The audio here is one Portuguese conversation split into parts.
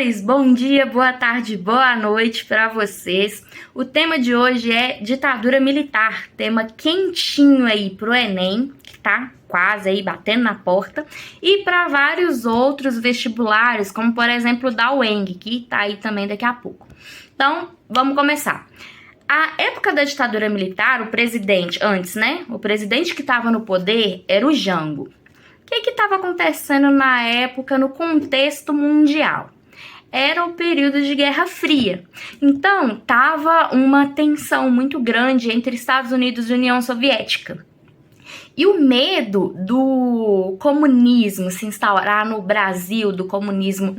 pois, bom dia, boa tarde, boa noite para vocês. O tema de hoje é ditadura militar, tema quentinho aí pro Enem, que tá quase aí batendo na porta, e para vários outros vestibulares, como por exemplo o da UENG, que tá aí também daqui a pouco. Então, vamos começar. A época da ditadura militar, o presidente, o presidente que estava no poder era o Jango. O que estava acontecendo na época no contexto mundial? Era o período de Guerra Fria. Então, estava uma tensão muito grande entre Estados Unidos e União Soviética. E o medo do comunismo se instaurar no Brasil, do comunismo,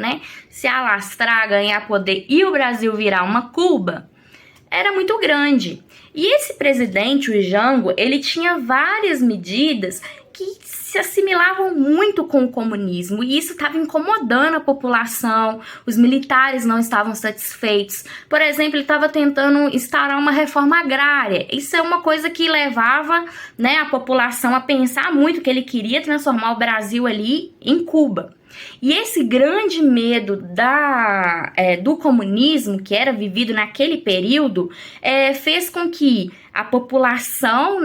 se alastrar, ganhar poder e o Brasil virar uma Cuba, era muito grande. E esse presidente, o Jango, ele tinha várias medidas que se assimilavam muito com o comunismo, e isso estava incomodando a população, os militares não estavam satisfeitos. Por exemplo, ele estava tentando instaurar uma reforma agrária. Isso é uma coisa que levava, a população a pensar muito que ele queria transformar o Brasil ali em Cuba. E esse grande medo do comunismo, que era vivido naquele período, fez com que a população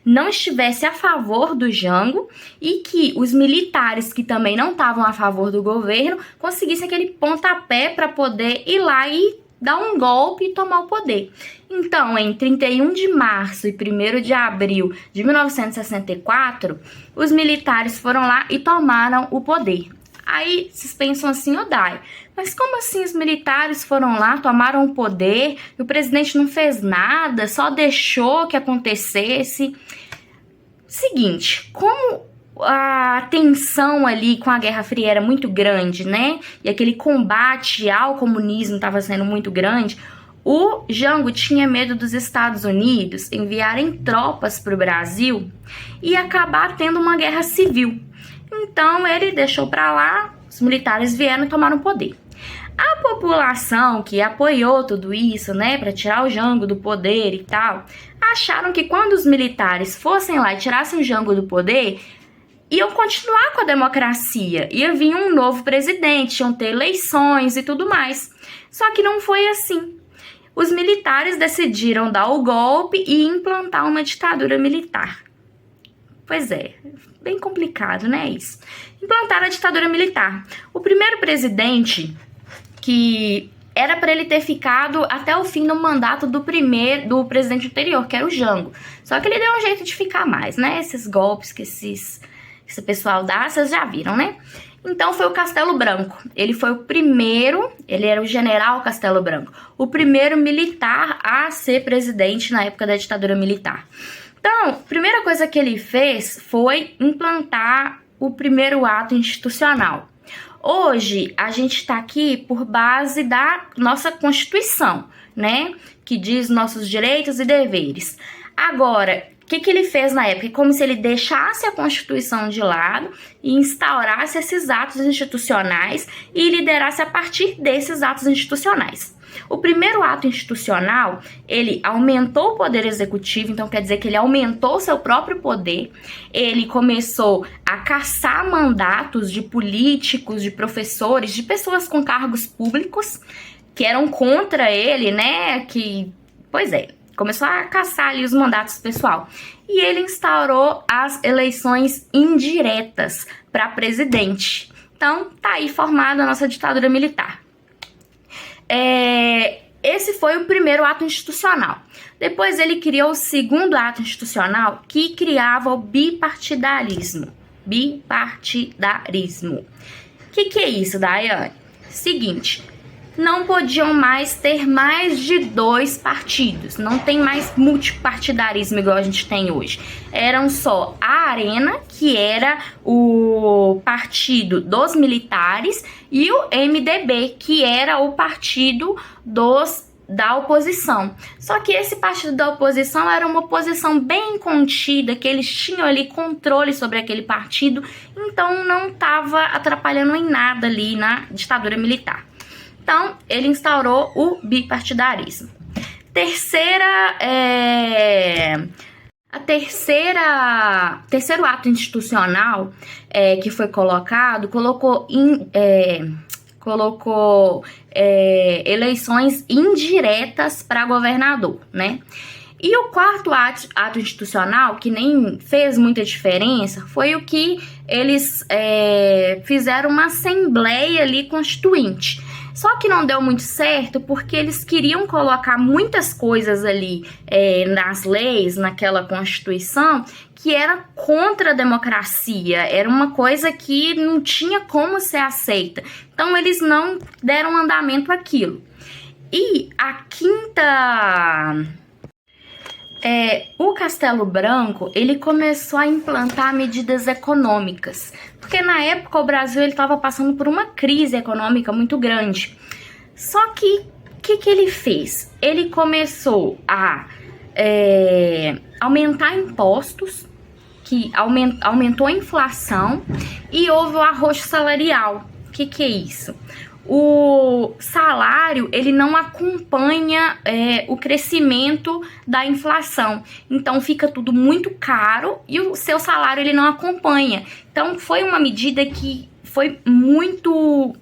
não estivesse a favor do Jango e que os militares, que também não estavam a favor do governo, conseguissem aquele pontapé para poder ir lá e dar um golpe e tomar o poder. Então, em 31 de março e 1º de abril de 1964, os militares foram lá e tomaram o poder. Aí vocês pensam assim, Dai, mas como assim os militares foram lá, tomaram o poder e o presidente não fez nada, só deixou que acontecesse? Seguinte, como a tensão ali com a Guerra Fria era muito grande, e aquele combate ao comunismo estava sendo muito grande, o Jango tinha medo dos Estados Unidos enviarem tropas para o Brasil e acabar tendo uma guerra civil. Então ele deixou para lá, os militares vieram e tomaram o poder. A população que apoiou tudo isso, para tirar o Jango do poder e tal, acharam que quando os militares fossem lá e tirassem o Jango do poder, iam continuar com a democracia, ia vir um novo presidente, iam ter eleições e tudo mais. Só que não foi assim. Os militares decidiram dar o golpe e implantar uma ditadura militar. Pois é, bem complicado, isso? Implantaram a ditadura militar. O primeiro presidente, que era para ele ter ficado até o fim do mandato do presidente anterior, que era o Jango. Só que ele deu um jeito de ficar mais, Esses golpes que esse pessoal dá, vocês já viram, Então foi o Castelo Branco. Ele foi o primeiro, ele era o general Castelo Branco, o primeiro militar a ser presidente na época da ditadura militar. Então, a primeira coisa que ele fez foi implantar o primeiro ato institucional. Hoje, a gente está aqui por base da nossa Constituição, que diz nossos direitos e deveres. Agora, o que ele fez na época? É como se ele deixasse a Constituição de lado e instaurasse esses atos institucionais e liderasse a partir desses atos institucionais. O primeiro ato institucional, ele aumentou o poder executivo, então quer dizer que ele aumentou seu próprio poder, ele começou a cassar mandatos de políticos, de professores, de pessoas com cargos públicos que eram contra ele, começou a caçar ali os mandatos pessoal. E ele instaurou as eleições indiretas para presidente. Então, tá aí formada a nossa ditadura militar. Esse foi o primeiro ato institucional. Depois ele criou o segundo ato institucional, que criava o bipartidarismo. Bipartidarismo. O que é isso, Daiane? Seguinte, não podiam mais ter mais de 2 partidos. Não tem mais multipartidarismo igual a gente tem hoje. Eram só a Arena, que era o partido dos militares, e o MDB, que era o partido da oposição. Só que esse partido da oposição era uma oposição bem contida, que eles tinham ali controle sobre aquele partido, então não estava atrapalhando em nada ali na ditadura militar. Então, ele instaurou o bipartidarismo. Terceiro ato institucional que foi colocado, colocou eleições indiretas para governador, né? E o quarto ato institucional, que nem fez muita diferença, foi o que eles fizeram uma assembleia ali constituinte. Só que não deu muito certo porque eles queriam colocar muitas coisas ali nas leis, naquela Constituição, que era contra a democracia, era uma coisa que não tinha como ser aceita. Então eles não deram andamento àquilo. E a quinta... o Castelo Branco, ele começou a implantar medidas econômicas, porque na época o Brasil estava passando por uma crise econômica muito grande. Só que o que ele fez? Ele começou a aumentar impostos, que aumentou a inflação, e houve o arroxo salarial. O que é isso? O salário, ele não acompanha o crescimento da inflação. Então, fica tudo muito caro e o seu salário, ele não acompanha. Então, foi uma medida que foi muito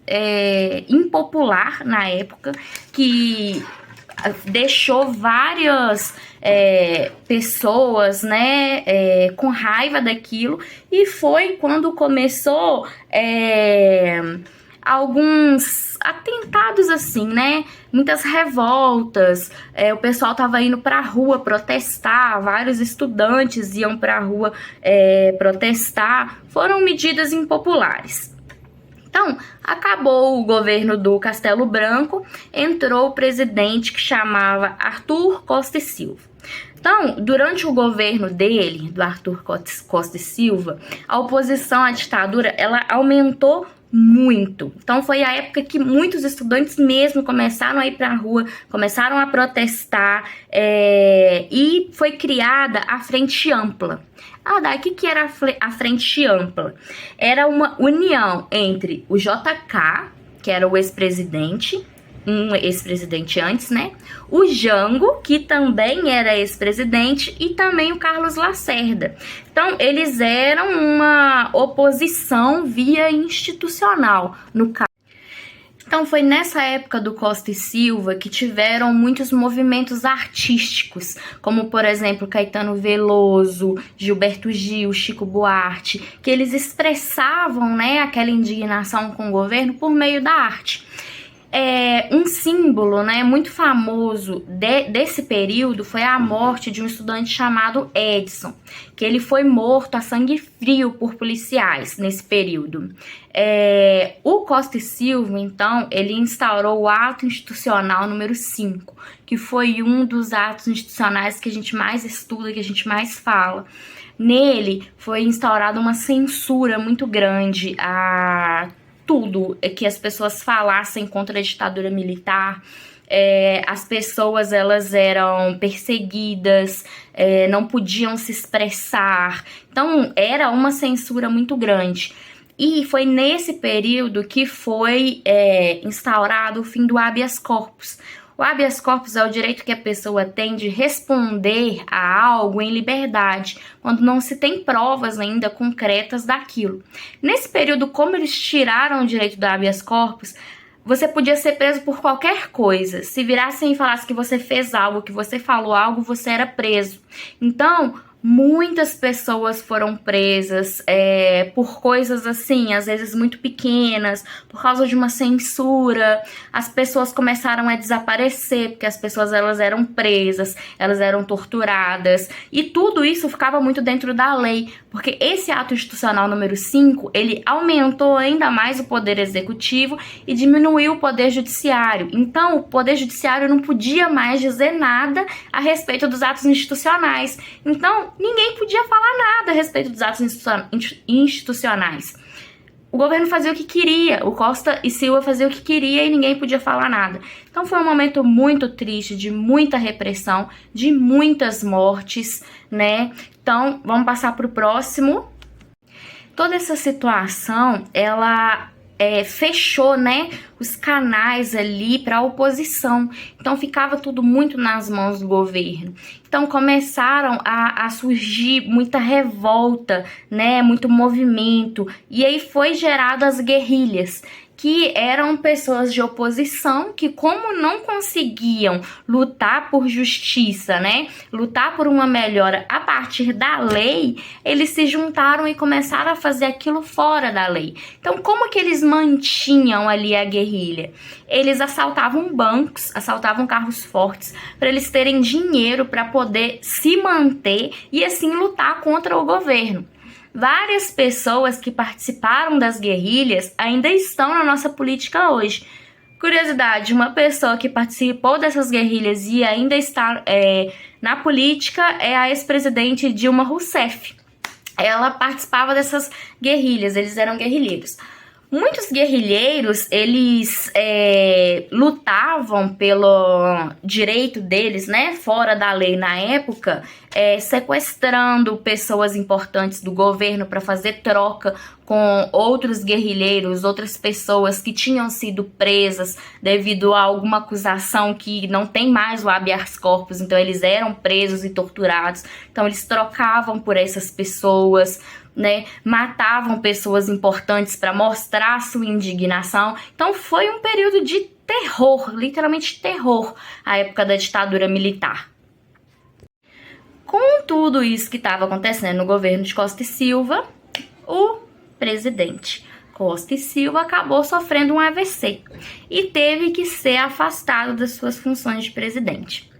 impopular na época, que deixou várias pessoas, né, com raiva daquilo. E foi quando começou... alguns atentados assim, né? Muitas revoltas, o pessoal tava indo pra rua protestar, vários estudantes iam pra rua protestar. Foram medidas impopulares. Então, acabou o governo do Castelo Branco, entrou o presidente que chamava Arthur Costa e Silva. Então, durante o governo dele, do Arthur Costa e Silva, a oposição à ditadura, ela aumentou muito. Então foi a época que muitos estudantes mesmo começaram a ir para a rua, começaram a protestar, e foi criada a Frente Ampla. Daí o que era a Frente Ampla? Era uma união entre o JK, que era o ex-presidente, um ex-presidente antes, né? O Jango, que também era ex-presidente, e também o Carlos Lacerda. Então, eles eram uma oposição via institucional, no caso. Então, foi nessa época do Costa e Silva que tiveram muitos movimentos artísticos, como, por exemplo, Caetano Veloso, Gilberto Gil, Chico Buarque, que eles expressavam, né, aquela indignação com o governo por meio da arte. Um símbolo, né, muito famoso desse período foi a morte de um estudante chamado Edson, que ele foi morto a sangue frio por policiais nesse período. O Costa e Silva, então, ele instaurou o ato institucional número 5, que foi um dos atos institucionais que a gente mais estuda, que a gente mais fala. Nele foi instaurada uma censura muito grande a tudo que as pessoas falassem contra a ditadura militar. As pessoas, elas eram perseguidas, não podiam se expressar. Então, era uma censura muito grande. E foi nesse período que foi instaurado o fim do habeas corpus. O habeas corpus é o direito que a pessoa tem de responder a algo em liberdade, quando não se tem provas ainda concretas daquilo. Nesse período, como eles tiraram o direito do habeas corpus, você podia ser preso por qualquer coisa. Se virassem e falassem que você fez algo, que você falou algo, você era preso. Então, muitas pessoas foram presas por coisas assim, às vezes muito pequenas, por causa de uma censura. As pessoas começaram a desaparecer, porque as pessoas, elas eram presas, elas eram torturadas, e tudo isso ficava muito dentro da lei, porque esse ato institucional número 5, ele aumentou ainda mais o poder executivo e diminuiu o poder judiciário. Então, o poder judiciário não podia mais dizer nada a respeito dos atos institucionais. Então, ninguém podia falar nada a respeito dos atos institucionais. O governo fazia o que queria, o Costa e Silva fazia o que queria e ninguém podia falar nada. Então foi um momento muito triste, de muita repressão, de muitas mortes, né? Então, vamos passar para o próximo. Toda essa situação, ela fechou, né, os canais ali para a oposição. Então ficava tudo muito nas mãos do governo. Então começaram a surgir muita revolta, né, muito movimento, e aí foi gerado as guerrilhas. que eram pessoas de oposição que, como não conseguiam lutar por justiça, né, lutar por uma melhora a partir da lei, eles se juntaram e começaram a fazer aquilo fora da lei. Então, como que eles mantinham ali a guerrilha? Eles assaltavam bancos, assaltavam carros fortes, para eles terem dinheiro para poder se manter e assim lutar contra o governo. Várias pessoas que participaram das guerrilhas ainda estão na nossa política hoje. Curiosidade, uma pessoa que participou dessas guerrilhas e ainda está na política é a ex-presidente Dilma Rousseff. Ela participava dessas guerrilhas, eles eram guerrilheiros. Muitos guerrilheiros, eles lutavam pelo direito deles, né, fora da lei na época, sequestrando pessoas importantes do governo para fazer troca com outros guerrilheiros, outras pessoas que tinham sido presas devido a alguma acusação que não tem mais o habeas corpus, então eles eram presos e torturados, então eles trocavam por essas pessoas, né, matavam pessoas importantes para mostrar sua indignação. Então foi um período de terror, literalmente terror, a época da ditadura militar. Com tudo isso que estava acontecendo no governo de Costa e Silva, o presidente Costa e Silva acabou sofrendo um AVC e teve que ser afastado das suas funções de presidente.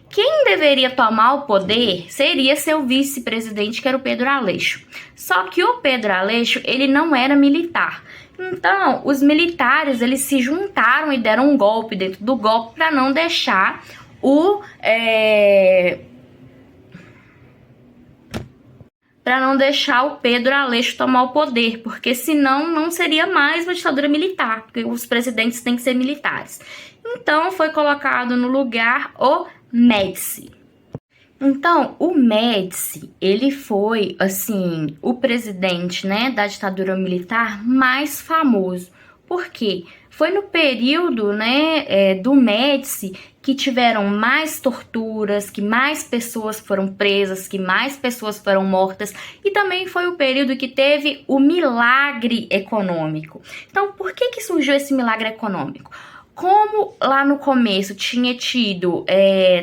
Quem deveria tomar o poder seria seu vice-presidente, que era o Pedro Aleixo. Só que o Pedro Aleixo, ele não era militar. Então, os militares, eles se juntaram e deram um golpe dentro do golpe para não deixar o Pedro Aleixo tomar o poder, porque senão não seria mais uma ditadura militar, porque os presidentes têm que ser militares. Então, foi colocado no lugar o Médici. Então, o Médici, ele foi, assim, o presidente, né, da ditadura militar mais famoso. Por quê? Foi no período, né, do Médici que tiveram mais torturas, que mais pessoas foram presas, que mais pessoas foram mortas, e também foi o período que teve o milagre econômico. Então, por que surgiu esse milagre econômico? Como lá no começo tinha tido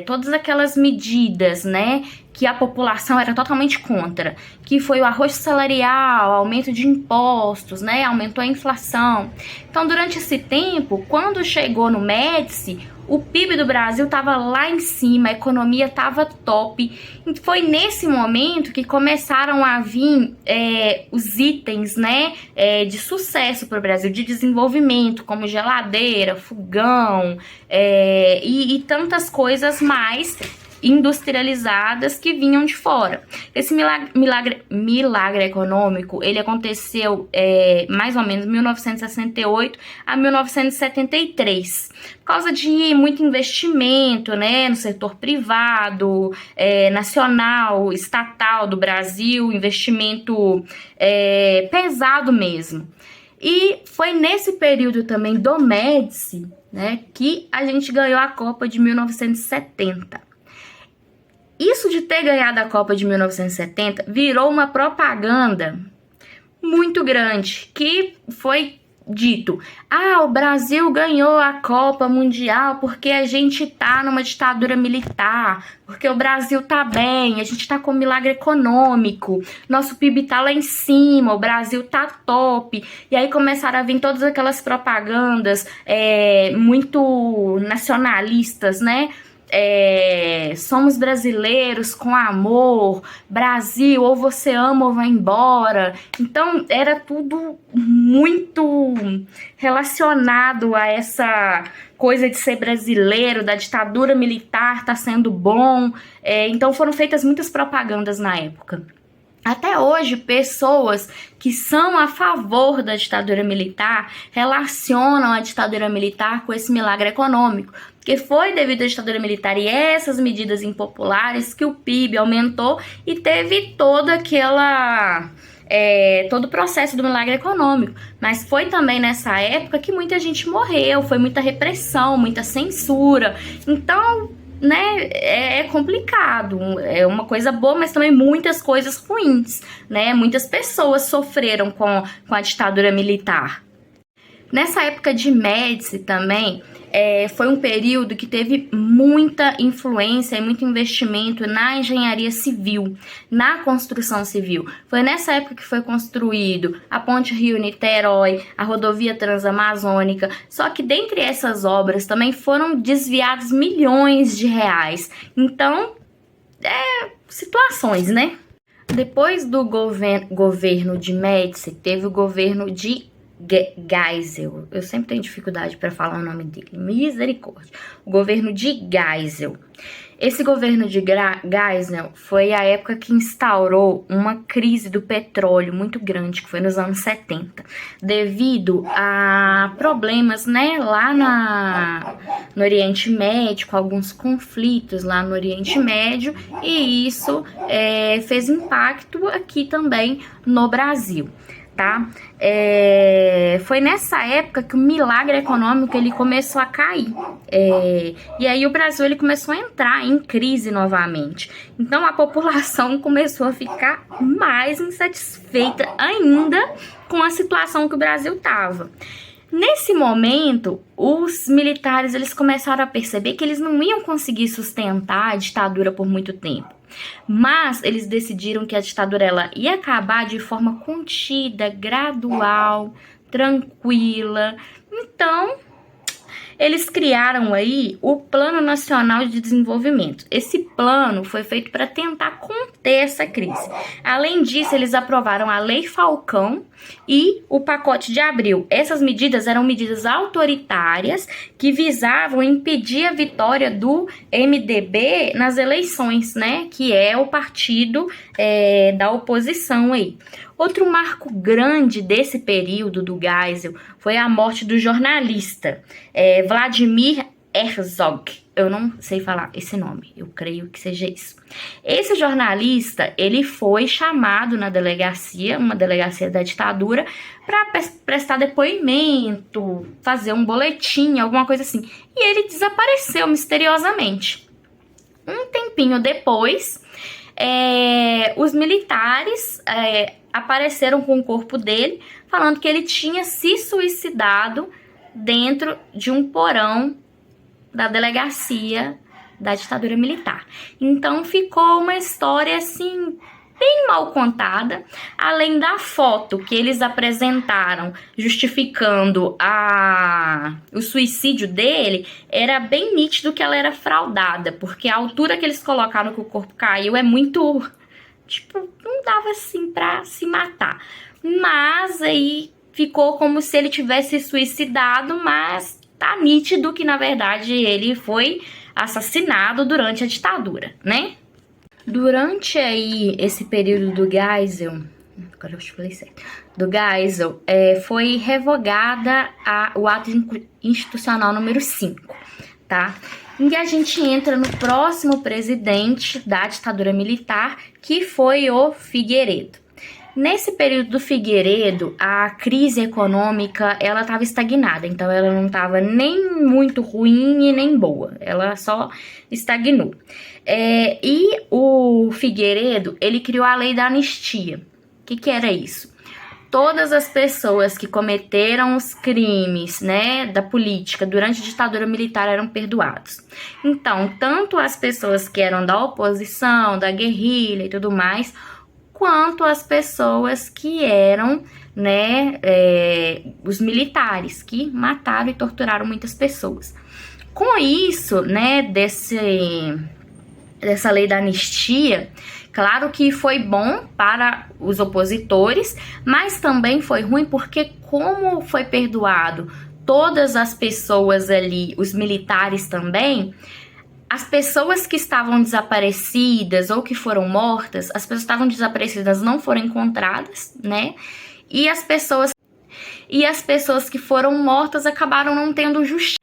todas aquelas medidas, né, que a população era totalmente contra, que foi o arrocho salarial, aumento de impostos, né, aumentou a inflação. Então, durante esse tempo, quando chegou no Médici, o PIB do Brasil estava lá em cima, a economia estava top. E foi nesse momento que começaram a vir os itens, né, de sucesso para o Brasil, de desenvolvimento, como geladeira, fogão e tantas coisas mais industrializadas que vinham de fora. Esse milagre econômico, ele aconteceu mais ou menos 1968 a 1973, por causa de muito investimento, né, no setor privado, nacional, estatal do Brasil, investimento pesado mesmo. E foi nesse período também do Médici, né, que a gente ganhou a Copa de 1970. Isso de ter ganhado a Copa de 1970 virou uma propaganda muito grande, que foi dito: o Brasil ganhou a Copa Mundial porque a gente tá numa ditadura militar, porque o Brasil tá bem, a gente tá com milagre econômico, nosso PIB tá lá em cima, o Brasil tá top. E aí começaram a vir todas aquelas propagandas muito nacionalistas, né? Somos brasileiros com amor, Brasil, ou você ama ou vai embora. Então era tudo muito relacionado a essa coisa de ser brasileiro, da ditadura militar tá sendo bom. Então foram feitas muitas propagandas na época. Até hoje, pessoas que são a favor da ditadura militar relacionam a ditadura militar com esse milagre econômico, porque foi devido à ditadura militar e essas medidas impopulares que o PIB aumentou e teve toda aquela... todo o processo do milagre econômico. Mas foi também nessa época que muita gente morreu, foi muita repressão, muita censura. Então, né, é complicado, é uma coisa boa, mas também muitas coisas ruins, né? Muitas pessoas sofreram com a ditadura militar. Nessa época de Médici também, foi um período que teve muita influência e muito investimento na engenharia civil, na construção civil. Foi nessa época que foi construído a Ponte Rio-Niterói, a rodovia Transamazônica, só que dentre essas obras também foram desviados milhões de reais. Então, situações, né? Depois do governo de Médici, teve o governo de Geisel. Eu sempre tenho dificuldade para falar o nome dele. Misericórdia. O governo de Geisel. Esse governo de Geisel foi a época que instaurou uma crise do petróleo muito grande, que foi nos anos 70, devido a problemas, né, lá no Oriente Médio, com alguns conflitos lá no Oriente Médio, e isso fez impacto aqui também no Brasil. Tá? Foi nessa época que o milagre econômico ele começou a cair. E aí o Brasil ele começou a entrar em crise novamente. Então a população começou a ficar mais insatisfeita ainda com a situação que o Brasil estava. Nesse momento, os militares eles começaram a perceber que eles não iam conseguir sustentar a ditadura por muito tempo. Mas eles decidiram que a ditadura ela ia acabar de forma contida, gradual, tranquila. Então, eles criaram aí o Plano Nacional de Desenvolvimento. Esse plano foi feito para tentar conter essa crise. Além disso, eles aprovaram a Lei Falcão e o Pacote de Abril. Essas medidas eram medidas autoritárias que visavam impedir a vitória do MDB nas eleições, né? Que é o partido da oposição aí. Outro marco grande desse período do Geisel foi a morte do jornalista Vladimir Herzog. Eu não sei falar esse nome, eu creio que seja isso. Esse jornalista, ele foi chamado na delegacia, uma delegacia da ditadura, para prestar depoimento, fazer um boletim, alguma coisa assim. E ele desapareceu misteriosamente. Um tempinho depois, os militares apareceram com o corpo dele, falando que ele tinha se suicidado dentro de um porão da delegacia da ditadura militar. Então ficou uma história assim bem mal contada, além da foto que eles apresentaram justificando o suicídio dele, era bem nítido que ela era fraudada, porque a altura que eles colocaram que o corpo caiu é muito, tipo, não dava assim pra se matar. Mas aí ficou como se ele tivesse suicidado, mas tá nítido que na verdade ele foi assassinado durante a ditadura, né? Durante aí esse período do Geisel, agora eu falei certo, do Geisel, foi revogada o ato institucional número 5, tá? E a gente entra no próximo presidente da ditadura militar, que foi o Figueiredo. Nesse período do Figueiredo, a crise econômica, ela estava estagnada, então ela não estava nem muito ruim e nem boa, ela só estagnou. E o Figueiredo, ele criou a lei da anistia. O que era isso? Todas as pessoas que cometeram os crimes, né, da política durante a ditadura militar eram perdoados. Então, tanto as pessoas que eram da oposição, da guerrilha e tudo mais, quanto as pessoas que eram, né, os militares que mataram e torturaram muitas pessoas. Com isso, né, dessa lei da anistia, claro que foi bom para os opositores, mas também foi ruim porque como foi perdoado todas as pessoas ali, os militares também, as pessoas que estavam desaparecidas ou que foram mortas, as pessoas que estavam desaparecidas não foram encontradas, né? E as pessoas que foram mortas acabaram não tendo justiça.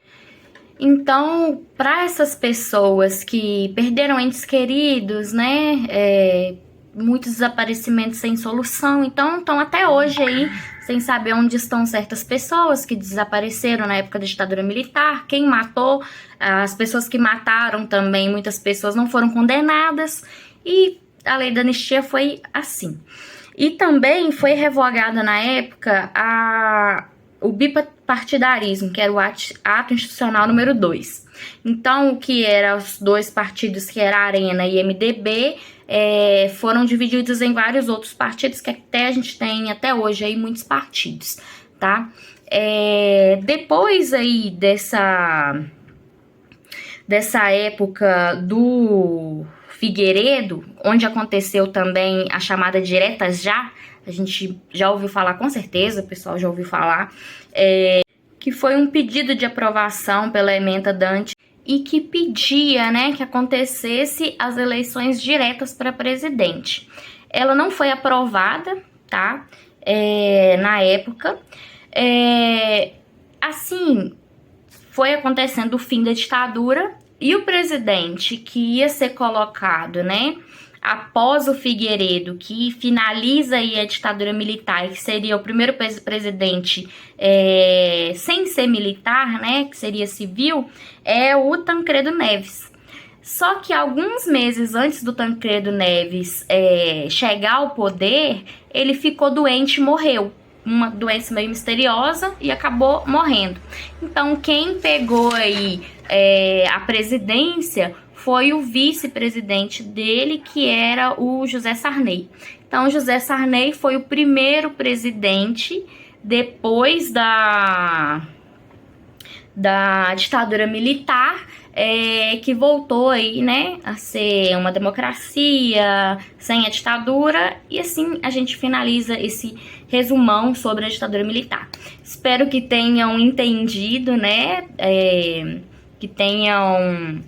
Então, para essas pessoas que perderam entes queridos, né? Muitos desaparecimentos sem solução, então estão até hoje aí sem saber onde estão certas pessoas que desapareceram na época da ditadura militar, quem matou, as pessoas que mataram também, muitas pessoas não foram condenadas, e a lei da anistia foi assim. E também foi revogada na época o partidarismo, que era o ato institucional número 2. Então, o que eram os dois partidos, que era a Arena e MDB, foram divididos em vários outros partidos, que até a gente tem até hoje aí muitos partidos, tá? Depois aí dessa época do Figueiredo, onde aconteceu também a chamada diretas já, a gente já ouviu falar, com certeza, o pessoal já ouviu falar, que foi um pedido de aprovação pela ementa Dante e que pedia, né, que acontecesse as eleições diretas para presidente. Ela não foi aprovada, tá? Na época. Assim, foi acontecendo o fim da ditadura e o presidente que ia ser colocado, né, após o Figueiredo, que finaliza aí a ditadura militar, que seria o primeiro presidente sem ser militar, né, que seria civil, é o Tancredo Neves. Só que alguns meses antes do Tancredo Neves chegar ao poder, ele ficou doente e morreu. Uma doença meio misteriosa e acabou morrendo. Então, quem pegou aí a presidência foi o vice-presidente dele, que era o José Sarney. Então, José Sarney foi o primeiro presidente depois da ditadura militar, que voltou aí, né, a ser uma democracia sem a ditadura, e assim a gente finaliza esse resumão sobre a ditadura militar. Espero que tenham entendido, né, que tenham,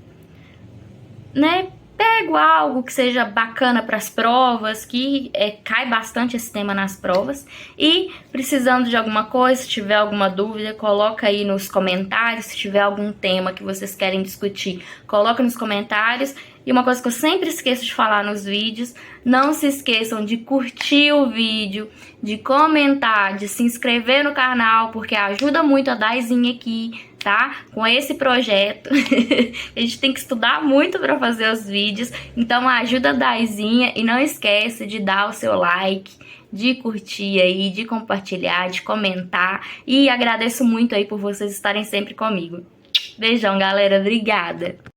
né, pego algo que seja bacana para as provas, que cai bastante esse tema nas provas. E precisando de alguma coisa, se tiver alguma dúvida, coloca aí nos comentários. Se tiver algum tema que vocês querem discutir, coloca nos comentários. E uma coisa que eu sempre esqueço de falar nos vídeos, não se esqueçam de curtir o vídeo, de comentar, de se inscrever no canal, porque ajuda muito a Daizinha aqui, tá? Com esse projeto. A gente tem que estudar muito para fazer os vídeos, então ajuda a Daizinha e não esquece de dar o seu like, de curtir aí, de compartilhar, de comentar, e agradeço muito aí por vocês estarem sempre comigo. Beijão, galera, obrigada!